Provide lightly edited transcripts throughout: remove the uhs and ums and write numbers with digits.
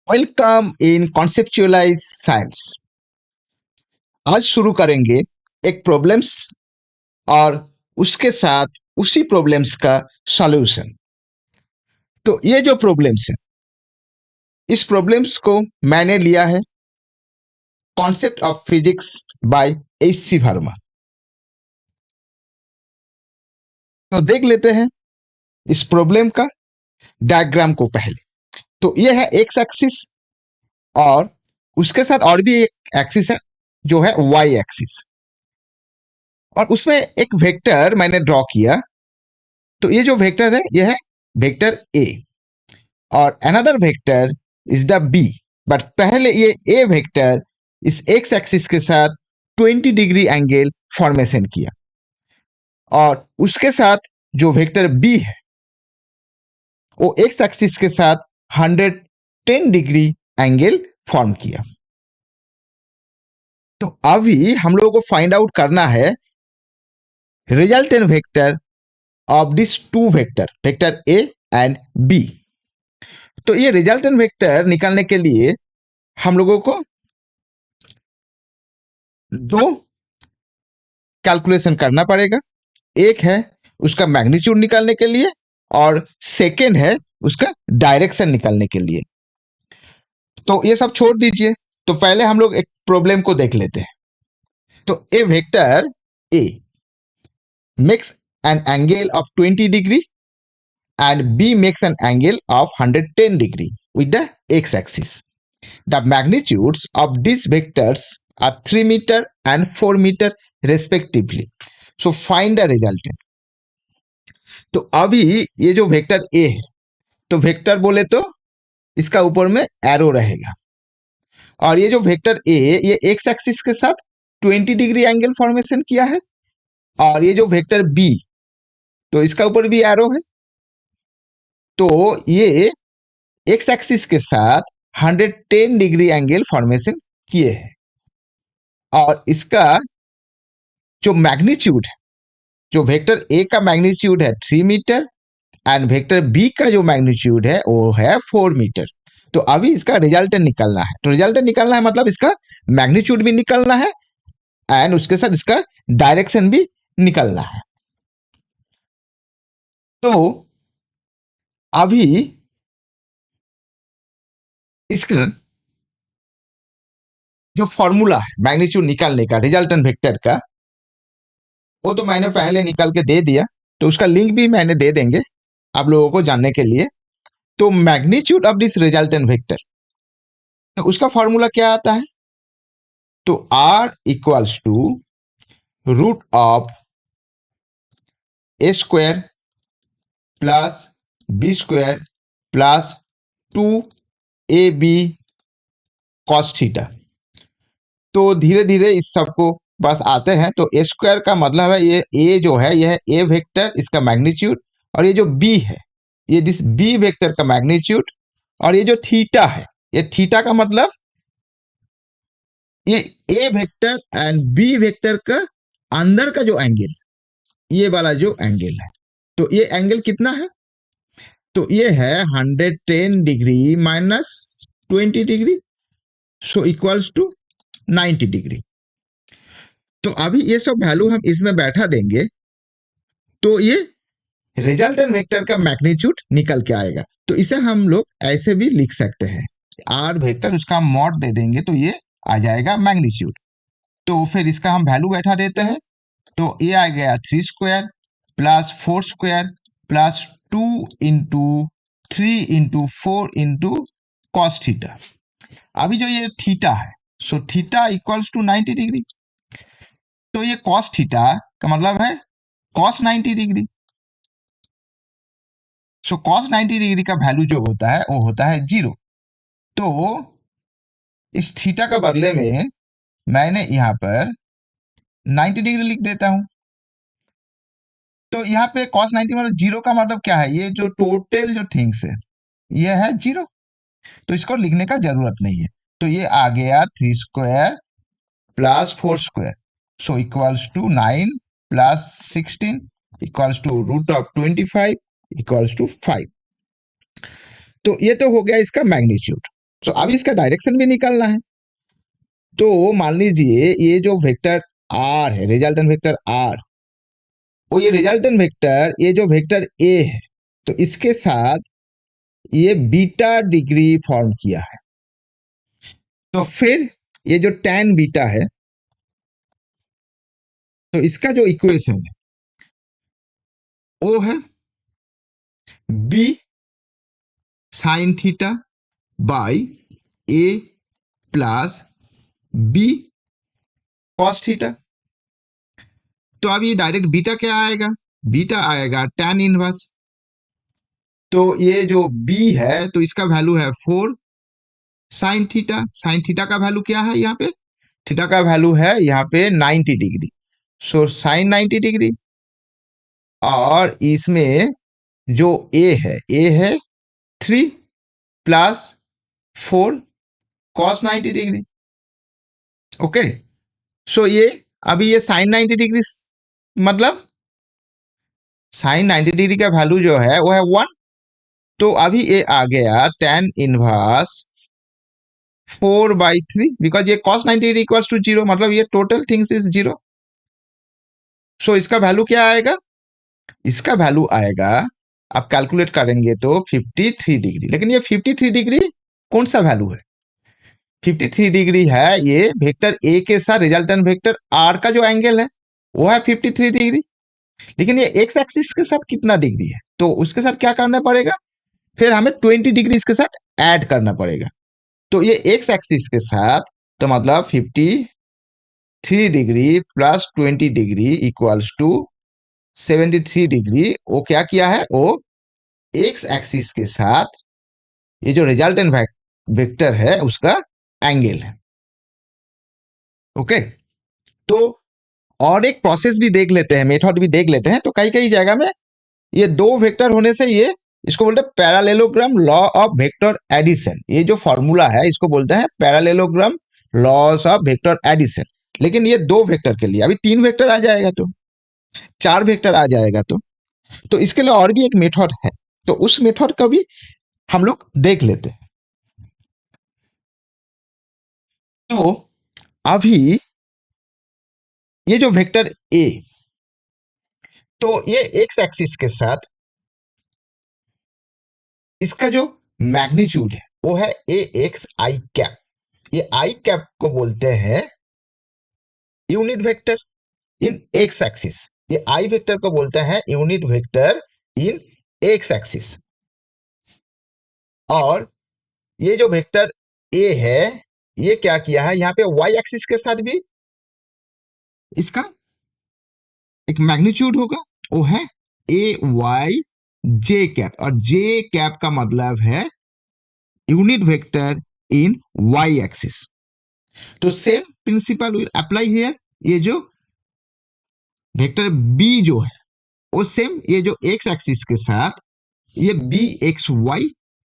Welcome in conceptualise science. आज शुरू करेंगे एक प्रॉब्लम्स और उसके साथ उसी प्रॉब्लम्स का सॉल्यूशन। तो ये जो प्रॉब्लम्स है, इस प्रॉब्लम्स को मैंने लिया है concept of physics by HC. Verma. तो देख लेते हैं इस प्रॉब्लम का डायग्राम को पहले। तो ये है एक्स एक्सिस और उसके साथ और भी एक एक्सिस है जो है वाई एक्सिस, और उसमें एक वेक्टर मैंने ड्रॉ किया। तो ये जो वेक्टर है ये है वेक्टर ए और another vector is the B. But पहले ये ए वेक्टर इस एक्स एक्सिस के साथ 20 डिग्री एंगल फॉर्मेशन किया और उसके साथ जो वेक्टर बी है वो एक्स एक्सिस के साथ 110 डिग्री एंगल फॉर्म किया। तो अभी हम लोगों को फाइंड आउट करना है resultant vector of this two vector, vector A and B. तो ये रिजल्टेंट वेक्टर निकालने के लिए हम लोगों को दो कैलकुलेशन करना पड़ेगा। एक है उसका मैग्नीट्यूड निकालने के लिए और सेकेंड है उसका डायरेक्शन निकालने के लिए। तो ये सब छोड़ दीजिए, तो पहले हम लोग एक प्रॉब्लम को देख लेते हैं। तो A vector A makes an angle of 20 degree and B makes an angle of 110 degree with the x-axis. The magnitudes of these vectors are 3 meter and 4 meter respectively. So find the resultant. तो अभी ये जो vector A है, तो vector बोले तो इसका ऊपर में एरो रहेगा, और ये जो वेक्टर ए ये एक्स एक्सिस के साथ 20 डिग्री एंगल फॉर्मेशन किया है, और ये जो वेक्टर बी तो इसका ऊपर भी एरो है। तो ये एक्स एक्सिस के साथ 110 डिग्री एंगल फॉर्मेशन किए हैं, और इसका जो मैग्नीट्यूड है, जो वेक्टर ए का मैग्नीट्यूड है 3 मीटर एंड वेक्टर बी का जो मैग्नीट्यूड है वो है 4 मीटर। तो अभी इसका रिजल्टेंट निकालना है। तो रिजल्टेंट निकालना है मतलब इसका मैग्नीट्यूड भी निकालना है एंड उसके साथ इसका डायरेक्शन भी निकालना है। तो अभी इसका जो फॉर्मूला है मैग्नीट्यूड निकालने का रिजल्टेंट वेक्टर का, वो तो मैंने पहले निकाल के दे दिया, तो उसका लिंक भी मैंने दे देंगे आप लोगों को जानने के लिए। तो magnitude of this resultant vector, तो उसका फॉर्मूला क्या आता है? तो R equals to root of A square plus B square plus 2ab cos theta. तो धीरे धीरे इस सबको बस आते हैं। तो ए स्क्वायर का मतलब है ये ए जो है यह है ए वेक्टर, इसका मैग्नीट्यूड, और ये जो बी है ये दिस बी वेक्टर का मैग्नीट्यूड, और ये जो थीटा है ये थीटा का मतलब ये A vector and B vector का अंदर का जो एंगल, ये वाला जो एंगल है, तो ये एंगल कितना है? तो ये है 110 degree minus 20 degree, so equals to 90 degree. तो अभी ये सब वैल्यू हम इसमें बैठा देंगे तो ये रिजल्टेंट वेक्टर का मैग्नीट्यूड निकल के आएगा। तो इसे हम लोग ऐसे भी लिख सकते हैं, आर वेक्टर उसका मॉड दे देंगे तो ये आ जाएगा मैग्नीट्यूड। तो फिर इसका हम वैल्यू बैठा देते हैं, तो ये आ गया 3 square plus 4 square plus 2 into 3 into 4 into cos theta. अभी जो ये थीटा है, so theta equals to 90 degree. तो ये कॉस थीटा का मतलब है cos 90 degree. So cos 90 degree का वैल्यू जो होता है वो होता है 0। तो इस थीटा का बदले में मैंने यहाँ पर 90 डिग्री लिख देता हूं। तो यहाँ पे cos 90 मतलब 0 का मतलब क्या है? ये जो टोटल जो थिंग्स है ये है 0, तो इसको लिखने का जरूरत नहीं है। तो ये आ गया 3 square plus 4 square, so equals to 9 plus 16 equals to root of 25 equals to 5। तो ये तो हो गया इसका मैग्नीट्यूड। तो अब इसका डायरेक्शन भी निकालना है। तो मान लीजिए ये जो वेक्टर आर है, रिजल्टेंट वेक्टर आर, वो ये रिजल्टेंट वेक्टर, ये जो वेक्टर ए है, तो इसके साथ ये बीटा डिग्री फॉर्म किया है। तो फिर ये जो tan बीटा है, तो इसका जो इक्वेशन है वो है B sine theta by A plus B cos theta. तो अब ये डायरेक्ट बीटा क्या आएगा? बीटा आएगा tan इनवर्स। तो ये जो बी है तो इसका वैल्यू है 4 साइन थीटा। साइन थीटा का वैल्यू क्या है यहाँ पे? थीटा का वैल्यू है यहाँ पे 90 डिग्री। So sine 90 degree. और इसमें जो ए है 3 प्लस 4 कॉस 90 डिग्री। ओके, सो ये अभी ये साइन 90 डिग्री, मतलब साइन 90 डिग्री का वैल्यू जो है वो है 1। तो अभी ये आ गया tan इनवर्स 4/3, बिकॉज ये cos 90 डिग्री इक्वल्स टू 0, मतलब ये टोटल थिंग्स इज 0। सो इसका वैल्यू क्या आएगा? इसका वैल्यू आएगा, आप कैलकुलेट करेंगे तो 53 डिग्री। लेकिन ये 53 डिग्री कौन सा वैल्यू है? 53 डिग्री है ये वेक्टर ए के साथ रिजल्टेंट वेक्टर आर का जो एंगल है वो है 53 डिग्री। लेकिन ये एक्स एक्सिस के साथ कितना डिग्री है? तो उसके साथ क्या करना पड़ेगा? फिर हमें 20 डिग्री इसके साथ ऐड करना पड़ेगा। तो ये एक्स एक्सिस के साथ, तो मतलब 53 degree plus 20 degree equals to 73 degree. वो क्या किया है? वो एक्स एक्सिस के साथ ये जो रिजल्टेंट वेक्टर है उसका एंगल है। ओके, तो और एक प्रोसेस भी देख लेते हैं, मेथड भी देख लेते हैं। तो कई कई जगह में ये दो वेक्टर होने से ये इसको बोलते हैं parallelogram law of vector addition. ये जो फॉर्मूला है इसको बोलते हैं parallelogram laws of vector addition. लेकिन ये दो वेक्टर के लिए, अभी 3 वेक्टर आ जाएगा तो 4 वेक्टर आ जाएगा तो इसके लिए और भी एक मेथड है। तो उस मेथड का भी हम लोग देख लेते हैं। तो अभी ये जो वेक्टर ए, तो ये एक्स एक्सिस के साथ इसका जो मैग्नीट्यूड है वो है ए एक्स आई कैप। ये आई कैप को बोलते हैं यूनिट वेक्टर इन एक्स एक्सिस। ये आई वेक्टर को बोलते हैं यूनिट वेक्टर इन एक्स एक्सिस। और ये जो वेक्टर ए है ये क्या किया है, यहाँ पे वाई एक्सिस के साथ भी इसका एक मैग्नीट्यूड होगा, वो है ए वाई जे कैप। और जे कैप का मतलब है unit vector in Y axis. तो same principle will apply here. ये जो वेक्टर बी जो है वो सेम ये जो एक्स एक्सिस के साथ ये बी एक्स वाई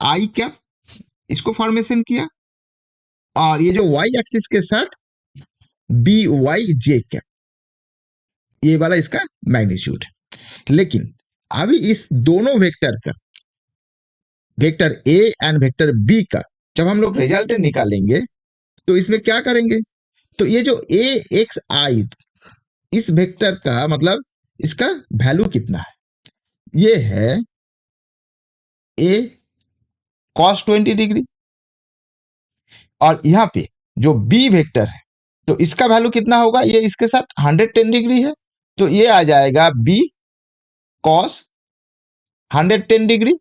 आई कैप इसको फॉर्मेशन किया, और ये जो वाई एक्सिस के साथ बी वाई जे कैप ये वाला इसका मैग्नीट्यूड। लेकिन अभी इस दोनों वेक्टर का, vector A and vector B का जब हम लोग रिजल्ट निकालेंगे तो इसमें क्या करेंगे? तो ये जो ए एक्स आई, इस वेक्टर का मतलब इसका वैल्यू कितना है? ये है ए कॉस 20 डिग्री। और यहां पे जो बी वेक्टर है तो इसका वैल्यू कितना होगा? ये इसके साथ 110 डिग्री है, तो ये आ जाएगा बी कॉस 110 डिग्री।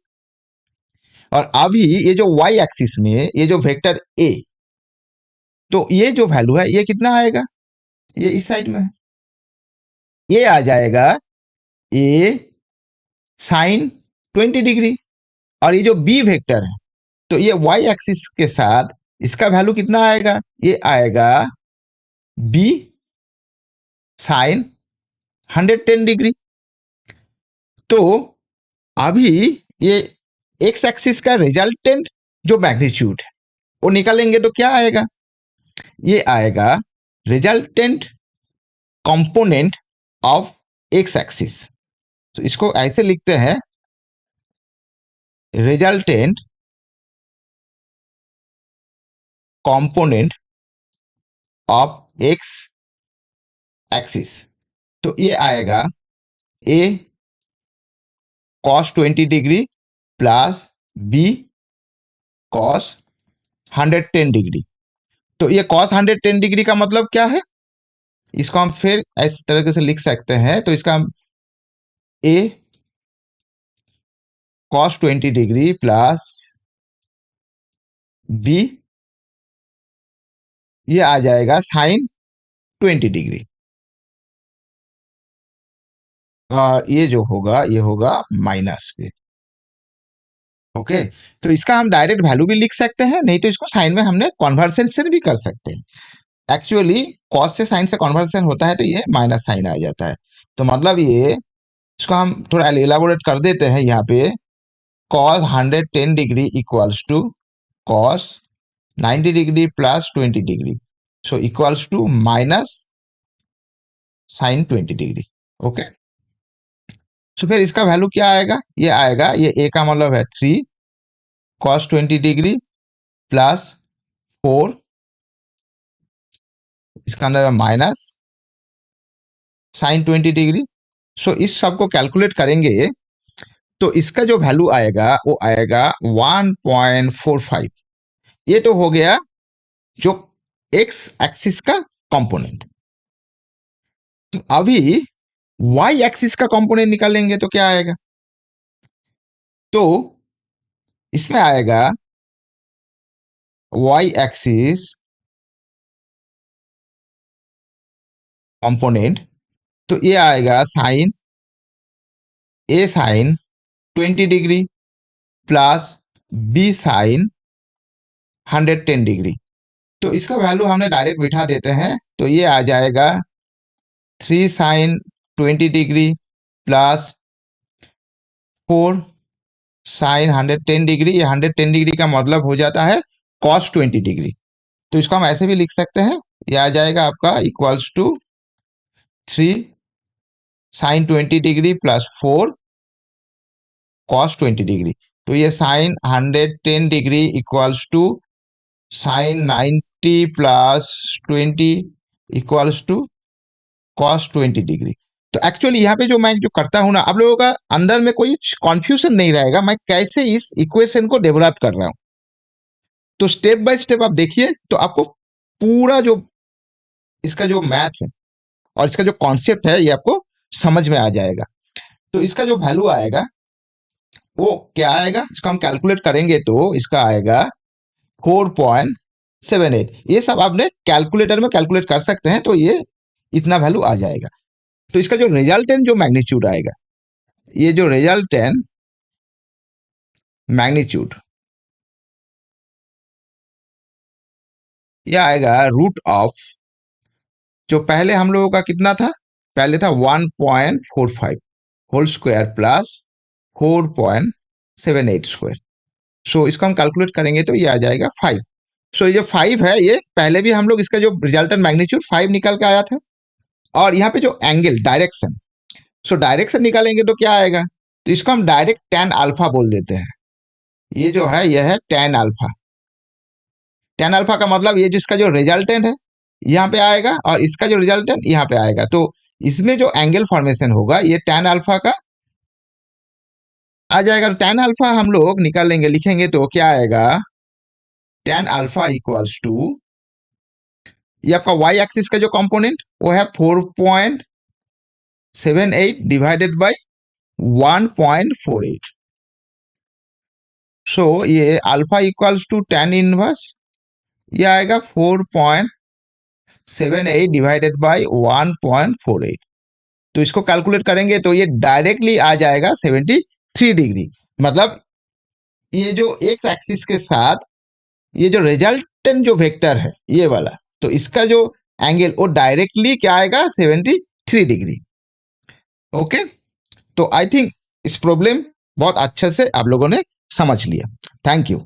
और अभी ये जो वाई एक्सिस में ये जो वेक्टर ए, तो ये जो वैल्यू है ये कितना आएगा? ये इस साइड में है, ये आ जाएगा ए साइन 20 डिग्री। और ये जो बी वेक्टर है तो ये वाई एक्सिस के साथ इसका वैल्यू कितना आएगा? ये आएगा बी साइन 110 डिग्री। तो अभी ये एक्स एक्सिस का रिजल्टेंट जो मैग्नीट्यूड है वो निकालेंगे तो क्या आएगा? ये आएगा resultant component of x axis. तो इसको ऐसे लिखते हैं, resultant component of x axis. तो ये आएगा A cos 20 degree plus B cos 110 degree. तो ये cos 110 डिग्री का मतलब क्या है, इसको हम फिर इस तरह से लिख सकते हैं। तो इसका हम ए cos 20 डिग्री प्लस बी, ये आ जाएगा sin 20 डिग्री, और ये जो होगा ये होगा माइनस पे। ओके, तो इसका हम डायरेक्ट वैल्यू भी लिख सकते हैं, नहीं तो इसको साइन में हमने कन्वर्सेशन भी कर सकते हैं। एक्चुअली कॉस से साइन से कन्वर्सेशन होता है तो ये माइनस साइन आ जाता है। तो मतलब ये, इसको हम थोड़ा एलाबोरेट कर देते हैं यहाँ पे। Cos 110 degree equals to cos 90 degree plus 20 degree, so equals to minus sine 20 degree. Okay, so फिर इसका वैल्यू क्या आएगा, ये आएगा, ये ए का मतलब है 3 cos 20 डिग्री प्लस 4, इसका अंदर माइनस साइन 20 डिग्री। सो इस सब को कैलकुलेट करेंगे तो इसका जो वैल्यू आएगा वो आएगा 1.45। ये तो हो गया जो एक्स एक्सिस का कंपोनेंट। तो अभी वाई एक्सिस का कंपोनेंट निकालेंगे तो क्या आएगा, तो इसमें आएगा वाई एक्सिस कंपोनेंट, तो ये आएगा sine A sine 20 degree plus B sine 110 degree. तो इसका वैल्यू हमने डायरेक्ट बिठा देते हैं, तो ये आ जाएगा 3 sine 20 degree plus 4 sine 110 degree. ये 110 डिग्री का मतलब हो जाता है cos 20 डिग्री। तो इसको हम ऐसे भी लिख सकते हैं, ये आ जाएगा आपका equals to 3 sine 20 degree plus 4 cos 20 degree. तो ये sine 110 degree equals to sine 90 plus 20 equals to cos 20 degree. तो एक्चुअली यहाँ पे जो मैं जो करता हूँ ना, आप लोगों का अंदर में कोई कंफ्यूजन नहीं रहेगा मैं कैसे इस इक्वेशन को डेवलप कर रहा हूँ। तो स्टेप बाय स्टेप आप देखिए तो आपको पूरा जो इसका जो मैथ है और इसका जो कॉन्सेप्ट है ये आपको समझ में आ जाएगा। तो इसका जो वैल्यू आएगा वो क्या आएगा, इसको हम कैलकुलेट करेंगे तो इसका आएगा 4.78। ये सब आपने कैलकुलेटर में कैलकुलेट कर सकते हैं, तो ये इतना वैल्यू आ जाएगा। तो इसका जो रिजल्टेंट जो मैग्नीट्यूड आएगा, ये जो रिजल्टेंट मैग्नीट्यूड ये आएगा रूट ऑफ, जो पहले हम लोगों का कितना था, पहले था 1.45 होल स्क्वायर प्लस 4.78 स्क्वायर। सो इसको हम कैलकुलेट करेंगे तो ये आ जाएगा 5। सो ये जो 5 है, ये पहले भी हम लोग इसका जो रिजल्टेंट मैग्नीट्यूड 5 निकल के आया था। और यहाँ पे जो एंगल डायरेक्शन, सो डायरेक्शन निकालेंगे तो क्या आएगा, तो इसको हम डायरेक्ट tan अल्फा बोल देते हैं। ये जो है यह है tan अल्फा। tan अल्फा का मतलब ये जिसका जो रिजल्टेंट है यहाँ पे आएगा और इसका जो रिजल्टेंट यहाँ पे आएगा, तो इसमें जो एंगल फॉर्मेशन होगा ये tan अल्फा का आ जाएगा। तो tan अल्फा हम लोग निकाल लेंगे, लिखेंगे तो क्या आएगा, tan अल्फा इक्वल्स टू, ये आपका y एक्सिस का जो कंपोनेंट वो है 4.78 डिवाइडेड बाय 1.48। सो ये alpha equals to tan inverse, ये आएगा 4.78 डिवाइडेड बाय 1.48। तो इसको कैलकुलेट करेंगे तो ये डायरेक्टली आ जाएगा 73 डिग्री। मतलब ये जो एक्स एक्सिस के साथ ये जो रिजल्टेंट जो वेक्टर है ये वाला, तो इसका जो एंगल वो डायरेक्टली क्या आएगा 73 डिग्री। ओके, तो आई थिंक इस प्रॉब्लम बहुत अच्छे से आप लोगों ने समझ लिया। Thank you.